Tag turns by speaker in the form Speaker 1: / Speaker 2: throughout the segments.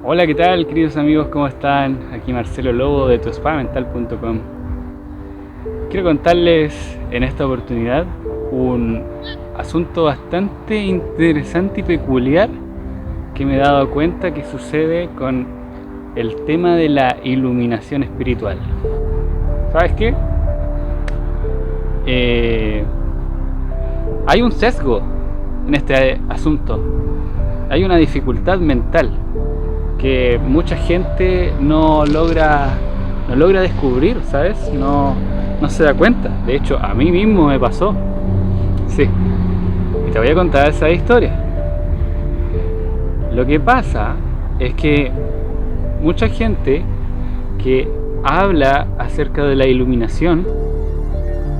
Speaker 1: Hola, ¿qué tal, queridos amigos? ¿Cómo están? Aquí Marcelo Lobo de tuspamental.com. Quiero contarles en esta oportunidad un asunto bastante interesante y peculiar que me he dado cuenta que sucede con el tema de la iluminación espiritual. ¿Sabes qué? Hay un sesgo en este asunto. Hay una dificultad mental que mucha gente no logra descubrir, ¿sabes? No se da cuenta. De hecho, a mí mismo me pasó. Sí. Y te voy a contar esa historia. Lo que pasa es que mucha gente que habla acerca de la iluminación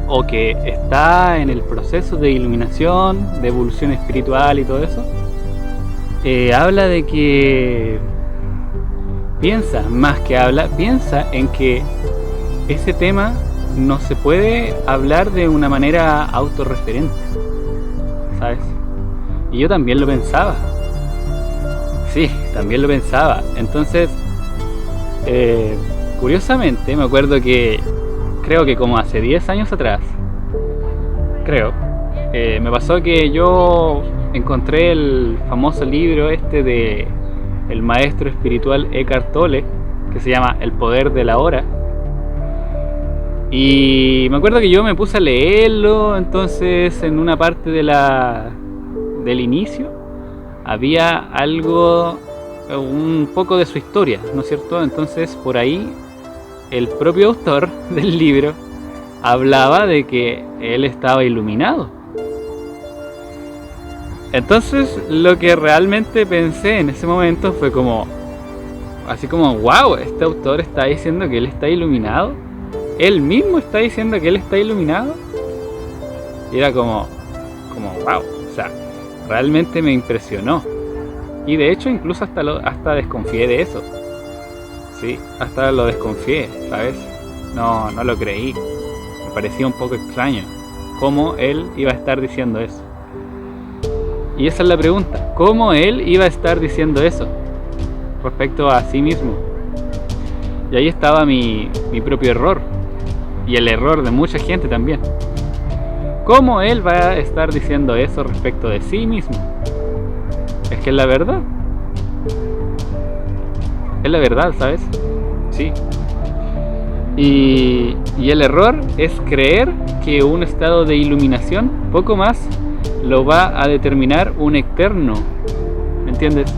Speaker 1: o que está en el proceso de iluminación, de evolución espiritual y todo eso, habla de que piensa en que ese tema no se puede hablar de una manera autorreferente, ¿sabes? Y yo también lo pensaba. Sí, también lo pensaba. Entonces, curiosamente, me acuerdo que creo que como hace 10 años atrás, me pasó que yo encontré el famoso libro de el maestro espiritual Eckhart Tolle, que se llama El poder de la hora. Y me acuerdo que yo me puse a leerlo. Entonces, en una parte del inicio había algo, un poco de su historia, ¿no es cierto? Entonces, por ahí el propio autor del libro hablaba de que él estaba iluminado. Entonces, lo que realmente pensé en ese momento fue así como, wow, este autor está diciendo que él está iluminado. Él mismo está diciendo que él está iluminado. Y era como wow, o sea, realmente me impresionó. Y de hecho, incluso hasta desconfié de eso. Sí, hasta lo desconfié, ¿sabes? No lo creí. Me parecía un poco extraño cómo él iba a estar diciendo eso. Y esa es la pregunta, ¿cómo él iba a estar diciendo eso respecto a sí mismo? Y ahí estaba mi propio error, y el error de mucha gente también. ¿Cómo él va a estar diciendo eso respecto de sí mismo? Es que es la verdad. Es la verdad, ¿sabes? Sí. Y el error es creer que un estado de iluminación, poco más, lo va a determinar un externo. ¿Me entiendes?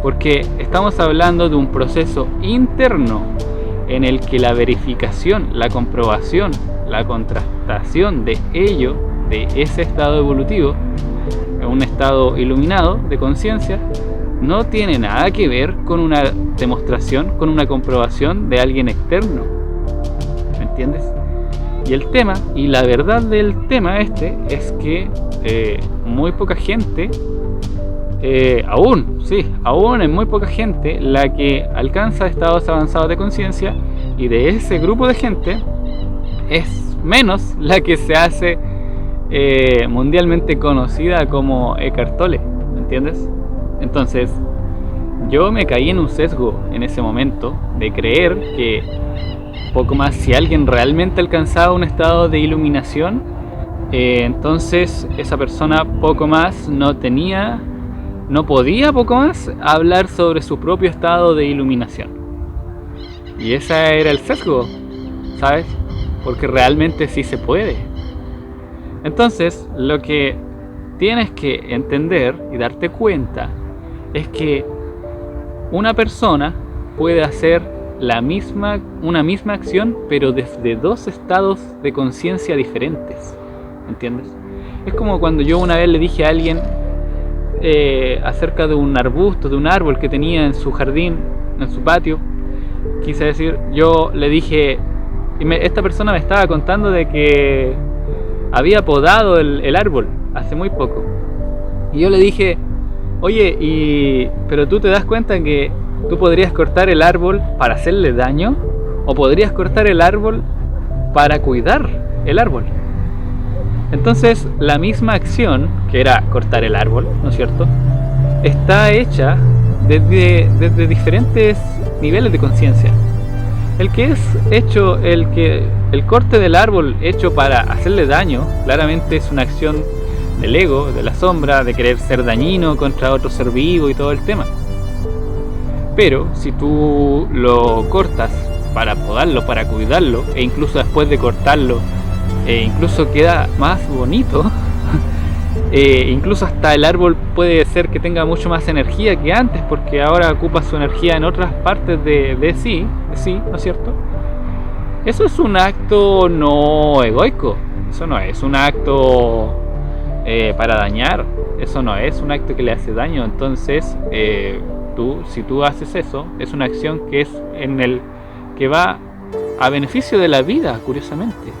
Speaker 1: Porque estamos hablando de un proceso interno en el que la verificación, la comprobación, la contrastación de ello, de ese estado evolutivo, un estado iluminado de conciencia, no tiene nada que ver con una demostración, con una comprobación de alguien externo. ¿Me entiendes? Y el tema, y la verdad del tema es que muy poca gente, aún es muy poca gente la que alcanza estados avanzados de conciencia, y de ese grupo de gente es menos la que se hace mundialmente conocida como Eckhart Tolle, ¿me entiendes? Entonces, yo me caí en un sesgo en ese momento de creer que poco más, si alguien realmente alcanzaba un estado de iluminación, entonces esa persona poco más no podía poco más hablar sobre su propio estado de iluminación. Y ese era el sesgo, ¿sabes? Porque realmente sí se puede. Entonces, lo que tienes que entender y darte cuenta es que una persona puede hacer una misma acción, pero desde dos estados de conciencia diferentes. ¿Entiendes? Es como cuando yo una vez le dije a alguien acerca de un arbusto, de un árbol que tenía en su jardín, en su patio. Quise decir, yo le dije, esta persona me estaba contando de que había podado el árbol hace muy poco. Y yo le dije, oye, pero tú te das cuenta que tú podrías cortar el árbol para hacerle daño, o podrías cortar el árbol para cuidar el árbol. Entonces, la misma acción, que era cortar el árbol, ¿no es cierto?, está hecha desde diferentes niveles de conciencia. El que es hecho, el corte del árbol hecho para hacerle daño, claramente es una acción del ego, de la sombra, de querer ser dañino contra otro ser vivo y todo el tema. Pero si tú lo cortas para podarlo, para cuidarlo, e incluso después de cortarlo, incluso queda más bonito, incluso hasta el árbol puede ser que tenga mucho más energía que antes, porque ahora ocupa su energía en otras partes de sí, ¿no es cierto? Eso es un acto no egoico, eso no es un acto para dañar, eso no es un acto que le hace daño. Entonces si tú haces eso, es una acción que es que va a beneficio de la vida, curiosamente.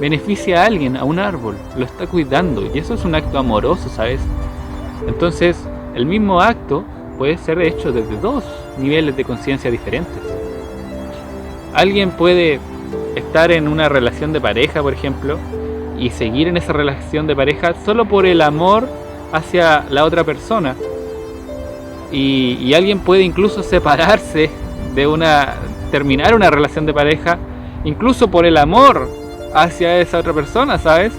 Speaker 1: Beneficia a alguien, a un árbol, lo está cuidando, y eso es un acto amoroso, ¿sabes? Entonces, el mismo acto puede ser hecho desde dos niveles de conciencia diferentes. Alguien puede estar en una relación de pareja, por ejemplo, y seguir en esa relación de pareja solo por el amor hacia la otra persona. Y alguien puede incluso separarse terminar una relación de pareja, incluso por el amor hacia esa otra persona, ¿sabes?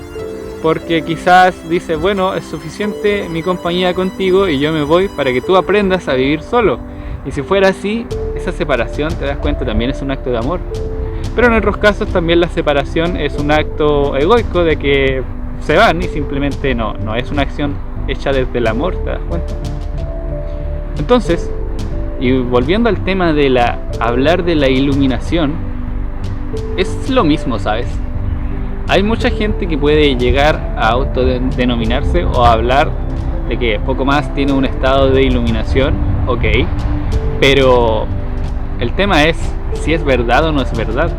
Speaker 1: Porque quizás dice, bueno, es suficiente mi compañía contigo y yo me voy para que tú aprendas a vivir solo. Y si fuera así, esa separación, te das cuenta, también es un acto de amor. Pero en otros casos también la separación es un acto egoico de que se van y simplemente no es una acción hecha desde el amor, ¿te das cuenta? Entonces, y volviendo al tema de hablar de la iluminación, es lo mismo, ¿sabes? Hay mucha gente que puede llegar a autodenominarse o hablar de que poco más tiene un estado de iluminación, ok, pero el tema es si es verdad o no es verdad.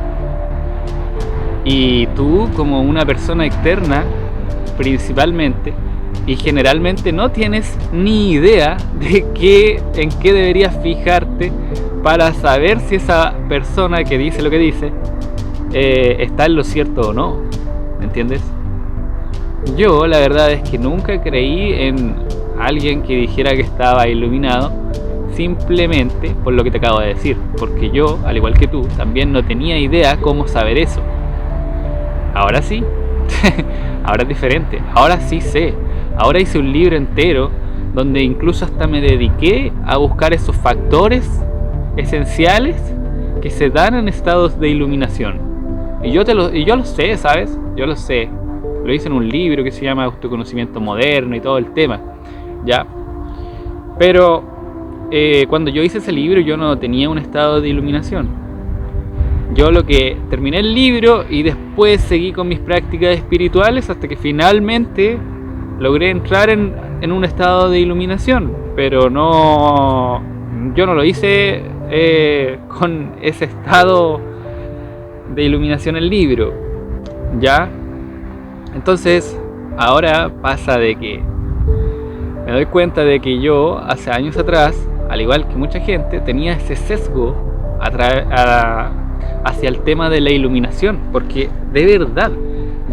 Speaker 1: Y tú, como una persona externa, principalmente y generalmente, no tienes ni idea de en qué deberías fijarte para saber si esa persona que dice lo que dice está en lo cierto o no, ¿me entiendes? Yo la verdad es que nunca creí en alguien que dijera que estaba iluminado simplemente por lo que te acabo de decir, porque yo, al igual que tú, también no tenía idea cómo saber eso. Ahora sí, ahora es diferente, ahora sí sé. Ahora hice un libro entero donde incluso hasta me dediqué a buscar esos factores esenciales que se dan en estados de iluminación. Y yo lo sé, ¿sabes? Yo lo sé. Lo hice en un libro que se llama Autoconocimiento Moderno y todo el tema, ¿ya? Pero cuando yo hice ese libro yo no tenía un estado de iluminación. Yo terminé el libro y después seguí con mis prácticas espirituales hasta que finalmente logré entrar en un estado de iluminación, pero yo no lo hice con ese estado de iluminación el libro, ¿ya? Entonces, ahora pasa de que me doy cuenta de que yo, hace años atrás, al igual que mucha gente, tenía ese sesgo hacia el tema de la iluminación, porque de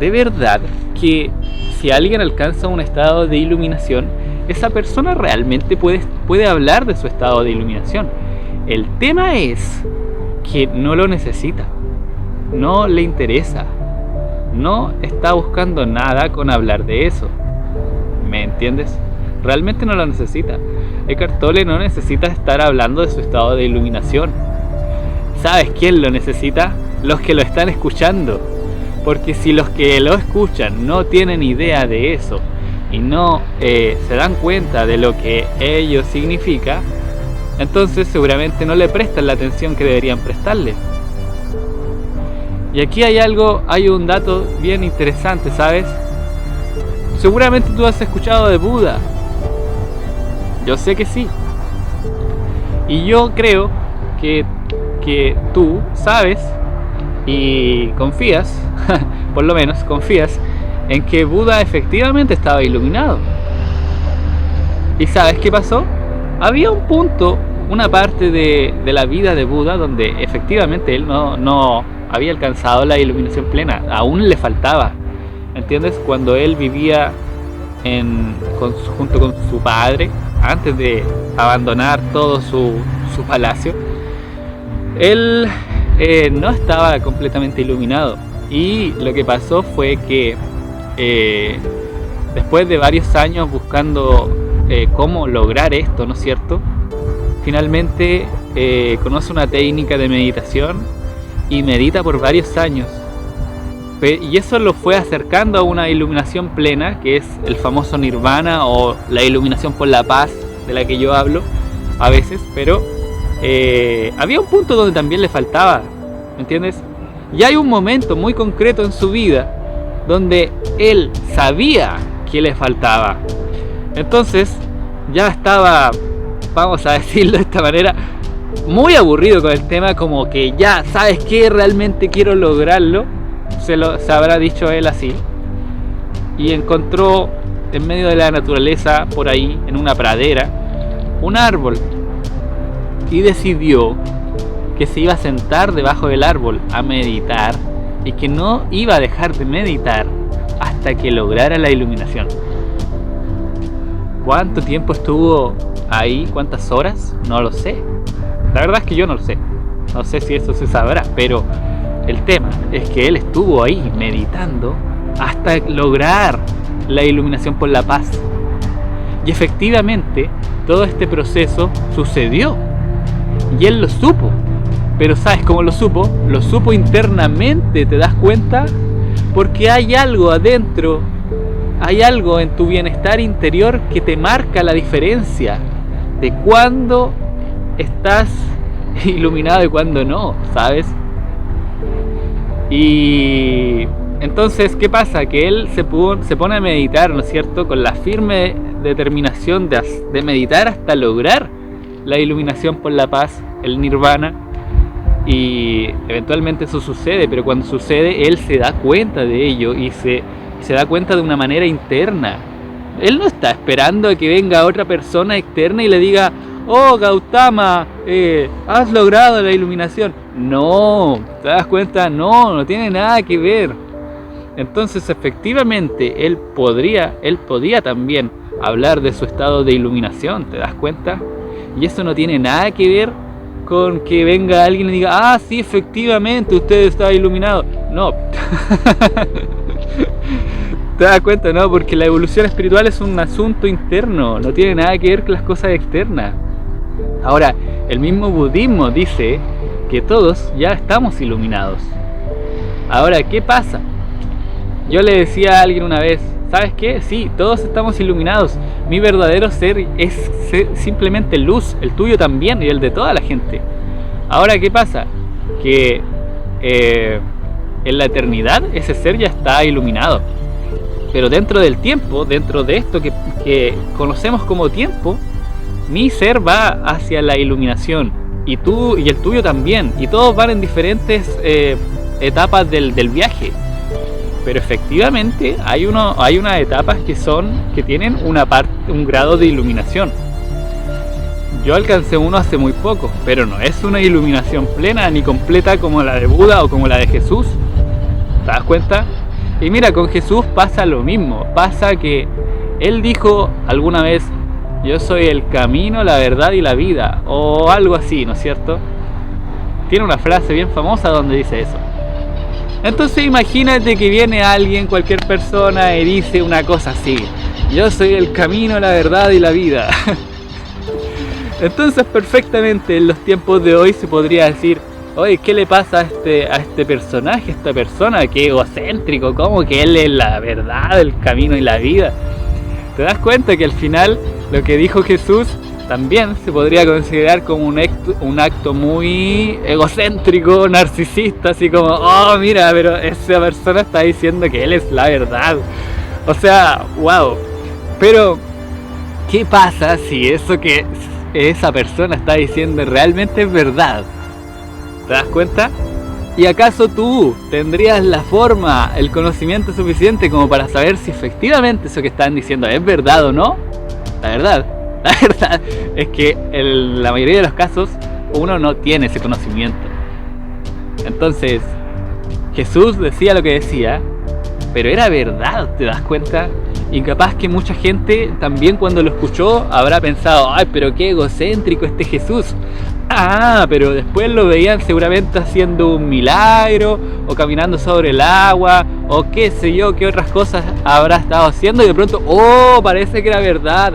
Speaker 1: verdad que si alguien alcanza un estado de iluminación, esa persona realmente puede hablar de su estado de iluminación. El tema es que no lo necesita, no le interesa, no está buscando nada con hablar de eso, ¿me entiendes? Realmente no lo necesita. Eckhart Tolle no necesita estar hablando de su estado de iluminación. ¿Sabes quién lo necesita? Los que lo están escuchando. Porque si los que lo escuchan no tienen idea de eso y no se dan cuenta de lo que ello significa, entonces seguramente no le prestan la atención que deberían prestarle. Y aquí hay un dato bien interesante, ¿sabes? Seguramente tú has escuchado de Buda. Yo sé que sí. Y yo creo que tú sabes y confías, por lo menos confías, en que Buda efectivamente estaba iluminado. ¿Y sabes qué pasó? Había un punto, una parte de la vida de Buda donde efectivamente él no había alcanzado la iluminación plena, aún le faltaba, ¿entiendes? Cuando él vivía junto con su padre, antes de abandonar todo su palacio, él no estaba completamente iluminado. Y lo que pasó fue que después de varios años buscando cómo lograr esto, ¿no es cierto? Finalmente conoce una técnica de meditación y medita por varios años. Y eso lo fue acercando a una iluminación plena, que es el famoso nirvana o la iluminación por la paz de la que yo hablo a veces, pero había un punto donde también le faltaba, ¿me entiendes? Y hay un momento muy concreto en su vida donde él sabía que le faltaba. Entonces ya estaba, vamos a decirlo de esta manera, muy aburrido con el tema, como que ya, ¿sabes qué? Realmente quiero lograrlo. Se habrá dicho él así. Y encontró en medio de la naturaleza, por ahí, en una pradera, un árbol. Y decidió que se iba a sentar debajo del árbol a meditar y que no iba a dejar de meditar hasta que lograra la iluminación. ¿Cuánto tiempo estuvo ahí? ¿Cuántas horas? No lo sé. La verdad es que yo no lo sé. No sé si eso se sabrá, pero el tema es que él estuvo ahí meditando hasta lograr la iluminación por la paz. Y efectivamente todo este proceso sucedió. Y él lo supo. Pero ¿sabes cómo lo supo? Lo supo internamente, ¿te das cuenta? Porque hay algo adentro, hay algo en tu bienestar interior que te marca la diferencia de cuándo estás iluminado y cuándo no, ¿sabes? Y entonces, ¿qué pasa? Que él se pone a meditar, ¿no es cierto? Con la firme determinación de meditar hasta lograr la iluminación por la paz, el nirvana. Y eventualmente eso sucede, pero cuando sucede él se da cuenta de ello y se da cuenta de una manera interna. Él no está esperando a que venga otra persona externa y le diga: oh Gautama, has logrado la iluminación. No, ¿te das cuenta? No tiene nada que ver. Entonces efectivamente él podía también hablar de su estado de iluminación, ¿te das cuenta? Y eso no tiene nada que ver con que venga alguien y diga: ah, sí, efectivamente, usted está iluminado. No. ¿Te das cuenta? No, porque la evolución espiritual es un asunto interno, no tiene nada que ver con las cosas externas. Ahora, el mismo budismo dice que todos ya estamos iluminados. Ahora, ¿qué pasa? Yo le decía a alguien una vez: ¿sabes qué? Sí, todos estamos iluminados. Mi verdadero ser es simplemente luz, el tuyo también y el de toda la gente. Ahora, ¿qué pasa? Que en la eternidad ese ser ya está iluminado. Pero dentro del tiempo, dentro de esto que conocemos como tiempo, mi ser va hacia la iluminación. Y tú y el tuyo también. Y todos van en diferentes etapas del viaje. Pero efectivamente hay unas etapas que tienen un grado de iluminación. Yo alcancé uno hace muy poco, pero no es una iluminación plena ni completa como la de Buda o como la de Jesús. ¿Te das cuenta? Y mira, con Jesús pasa lo mismo. Pasa que él dijo alguna vez: yo soy el camino, la verdad y la vida, o algo así, ¿no es cierto? Tiene una frase bien famosa donde dice eso. Entonces imagínate que viene alguien, cualquier persona, y dice una cosa así: yo soy el camino, la verdad y la vida. Entonces perfectamente en los tiempos de hoy se podría decir: oye, ¿qué le pasa a este personaje, a esta persona? Qué egocéntrico, ¿cómo que él es la verdad, el camino y la vida? ¿Te das cuenta que al final lo que dijo Jesús también se podría considerar como un acto muy egocéntrico, narcisista, así como: oh, mira, pero esa persona está diciendo que él es la verdad? O sea, wow. Pero, ¿qué pasa si eso que esa persona está diciendo realmente es verdad? ¿Te das cuenta? ¿Y acaso tú tendrías la forma, el conocimiento suficiente como para saber si efectivamente eso que están diciendo es verdad o no? La verdad es que en la mayoría de los casos uno no tiene ese conocimiento. Entonces Jesús decía lo que decía, pero era verdad, ¿te das cuenta? Y capaz que mucha gente también cuando lo escuchó habrá pensado, ay, pero qué egocéntrico este Jesús. Ah, pero después lo veían seguramente haciendo un milagro, o caminando sobre el agua, o qué sé yo, qué otras cosas habrá estado haciendo, y de pronto, oh, parece que era verdad.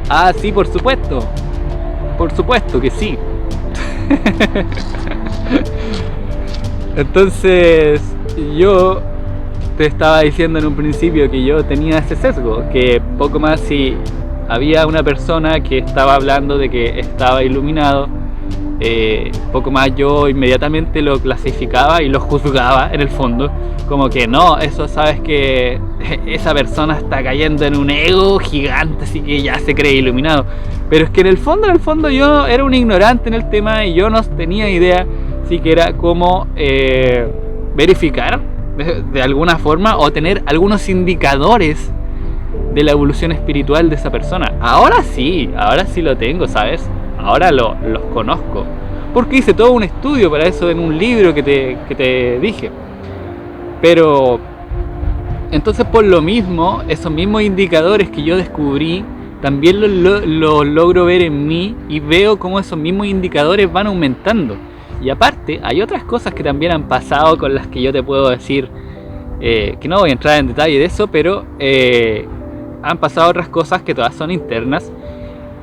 Speaker 1: Ah, sí, por supuesto que sí. Entonces, yo te estaba diciendo en un principio que yo tenía ese sesgo, que poco más si había una persona que estaba hablando de que estaba iluminado, poco más yo inmediatamente lo clasificaba y lo juzgaba en el fondo, como que no, eso sabes que esa persona está cayendo en un ego gigante, así que ya se cree iluminado. Pero es que en el fondo yo era un ignorante en el tema y yo no tenía idea siquiera cómo verificar de alguna forma o tener algunos indicadores de la evolución espiritual de esa persona. Ahora sí lo tengo, ¿sabes? Ahora los conozco, porque hice todo un estudio para eso en un libro que te dije. Pero entonces, por lo mismo, esos mismos indicadores que yo descubrí también los logro ver en mí, y veo cómo esos mismos indicadores van aumentando. Y aparte, hay otras cosas que también han pasado con las que yo te puedo decir, que no voy a entrar en detalle de eso, pero han pasado otras cosas que todas son internas.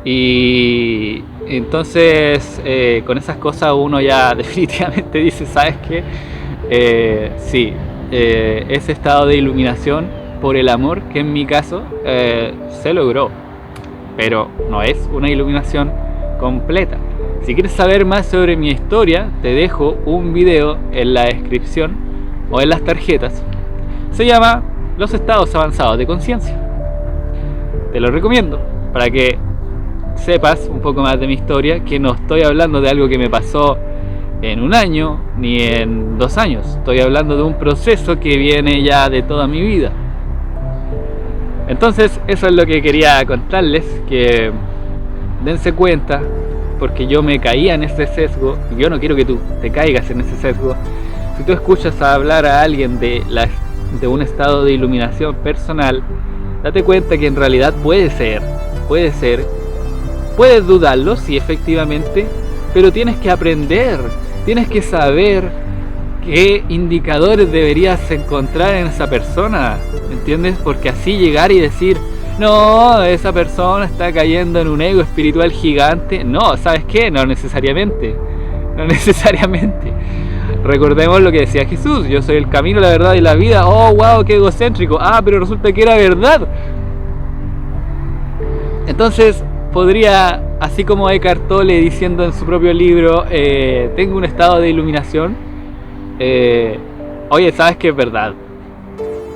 Speaker 1: Y entonces con esas cosas uno ya definitivamente dice, ¿sabes qué? Sí, ese estado de iluminación por el amor, que en mi caso se logró, pero no es una iluminación completa. Si quieres saber más sobre mi historia, te dejo un video en la descripción o en las tarjetas. Se llama Los estados avanzados de conciencia. Te lo recomiendo para que sepas un poco más de mi historia, que no estoy hablando de algo que me pasó en un año ni en 2 años. Estoy hablando de un proceso que viene ya de toda mi vida. Entonces, eso es lo que quería contarles, que dense cuenta, porque yo me caía en ese sesgo, y yo no quiero que tú te caigas en ese sesgo. Si tú escuchas hablar a alguien de un estado de iluminación personal, date cuenta que en realidad puede ser, puedes dudarlo, sí, efectivamente, pero tienes que aprender, tienes que saber qué indicadores deberías encontrar en esa persona, ¿entiendes? Porque así llegar y decir, no, esa persona está cayendo en un ego espiritual gigante. No, ¿sabes qué? No necesariamente. Recordemos lo que decía Jesús: yo soy el camino, la verdad y la vida. Oh, wow, qué egocéntrico. Ah, pero resulta que era verdad. Entonces podría, así como Eckhart Tolle diciendo en su propio libro, tengo un estado de iluminación, oye, ¿sabes qué es verdad?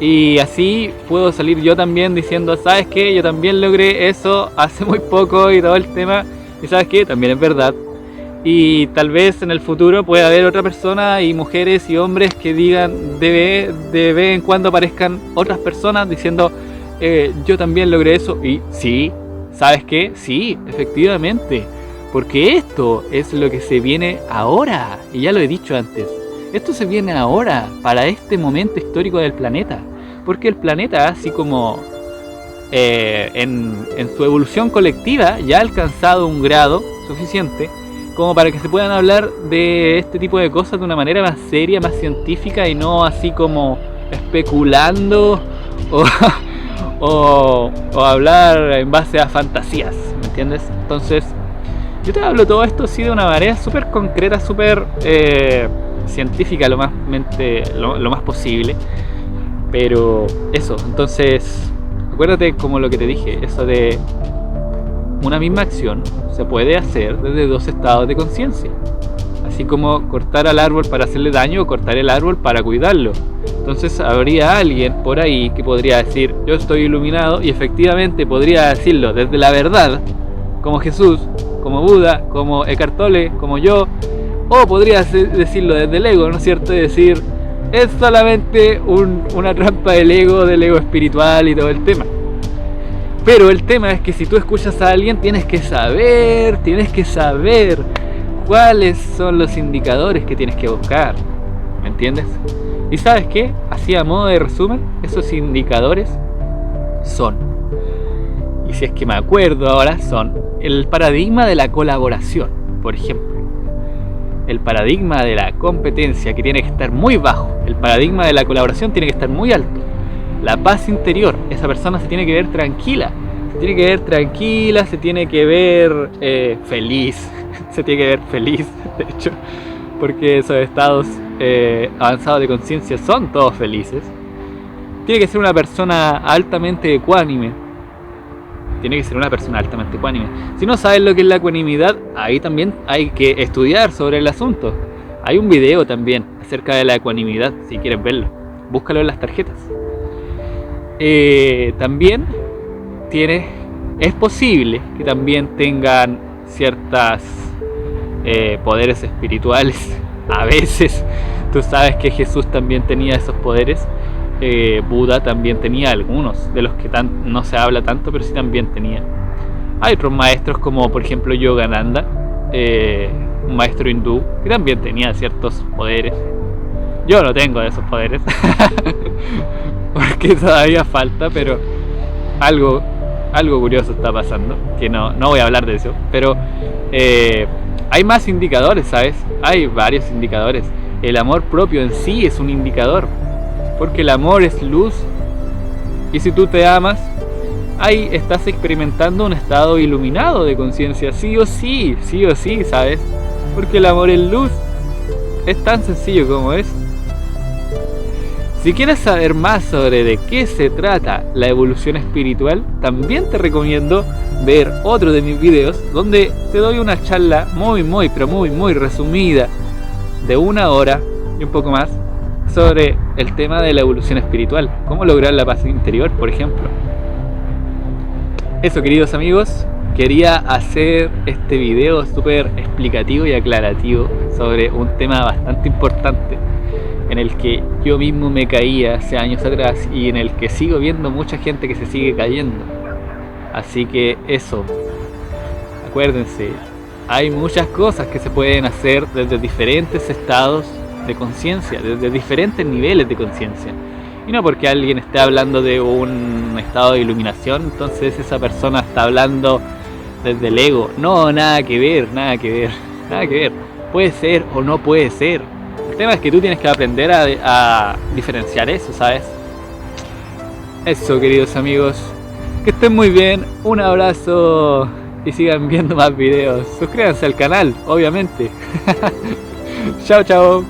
Speaker 1: Y así puedo salir yo también diciendo, ¿sabes qué? Yo también logré eso hace muy poco y todo el tema. Y ¿sabes qué? También es verdad. Y tal vez en el futuro pueda haber otra persona, y mujeres y hombres que digan, de vez en cuando aparezcan otras personas diciendo, yo también logré eso. Y sí, ¿sabes qué? Sí, efectivamente. Porque esto es lo que se viene ahora. Y ya lo he dicho antes. Esto se viene ahora, para este momento histórico del planeta. Porque el planeta, así como en su evolución colectiva, ya ha alcanzado un grado suficiente como para que se puedan hablar de este tipo de cosas de una manera más seria, más científica, y no así como especulando o hablar en base a fantasías, ¿me entiendes? Entonces, yo te hablo todo esto así de una manera súper concreta, súper científica lo más posible. Pero eso, entonces acuérdate como lo que te dije, eso de una misma acción se puede hacer desde 2 estados de conciencia, así como cortar al árbol para hacerle daño o cortar el árbol para cuidarlo. Entonces habría alguien por ahí que podría decir, yo estoy iluminado, y efectivamente podría decirlo desde la verdad, como Jesús, como Buda, como Eckhart Tolle, como yo. O podría decirlo desde el ego, ¿no es cierto? Y decir, es solamente una trampa del ego espiritual y todo el tema. Pero el tema es que si tú escuchas a alguien, tienes que saber cuáles son los indicadores que tienes que buscar, ¿me entiendes? Y ¿sabes qué? Así a modo de resumen, esos indicadores son, y si es que me acuerdo ahora, son el paradigma de la colaboración, por ejemplo, el paradigma de la competencia, que tiene que estar muy bajo, el paradigma de la colaboración tiene que estar muy alto, la paz interior, esa persona se tiene que ver tranquila, se tiene que ver feliz, se tiene que ver feliz, de hecho, porque esos estados avanzados de conciencia son todos felices. Tiene que ser una persona altamente ecuánime. Si no sabes lo que es la ecuanimidad, ahí también hay que estudiar sobre el asunto. Hay un video también acerca de la ecuanimidad, si quieres verlo. Búscalo en las tarjetas. También es posible que también tengan ciertas poderes espirituales. A veces, tú sabes que Jesús también tenía esos poderes. Buda también tenía algunos, de los que no se habla tanto, pero sí también tenía. Hay otros maestros como por ejemplo Yogananda, un maestro hindú, que también tenía ciertos poderes. Yo no tengo esos poderes, porque todavía falta, pero algo curioso está pasando, que no voy a hablar de eso, pero hay más indicadores, ¿sabes? Hay varios indicadores. El amor propio en sí es un indicador, porque el amor es luz, y si tú te amas, ahí estás experimentando un estado iluminado de conciencia, sí o sí, ¿sabes? Porque el amor es luz, es tan sencillo como es. Si quieres saber más sobre de qué se trata la evolución espiritual, también te recomiendo ver otro de mis videos donde te doy una charla muy resumida de 1 hora y un poco más sobre el tema de la evolución espiritual, cómo lograr la paz interior, por ejemplo. Eso, queridos amigos, quería hacer este video súper explicativo y aclarativo sobre un tema bastante importante, en el que yo mismo me caía hace años atrás y en el que sigo viendo mucha gente que se sigue cayendo. Así que eso, acuérdense, hay muchas cosas que se pueden hacer desde diferentes estados de conciencia, desde diferentes niveles de conciencia. Y no porque alguien esté hablando de un estado de iluminación, entonces esa persona está hablando desde el ego. No, nada que ver. Puede ser o no puede ser. El tema es que tú tienes que aprender a diferenciar eso, ¿sabes? Eso, queridos amigos, que estén muy bien, un abrazo y sigan viendo más videos. Suscríbanse al canal, obviamente. Chao.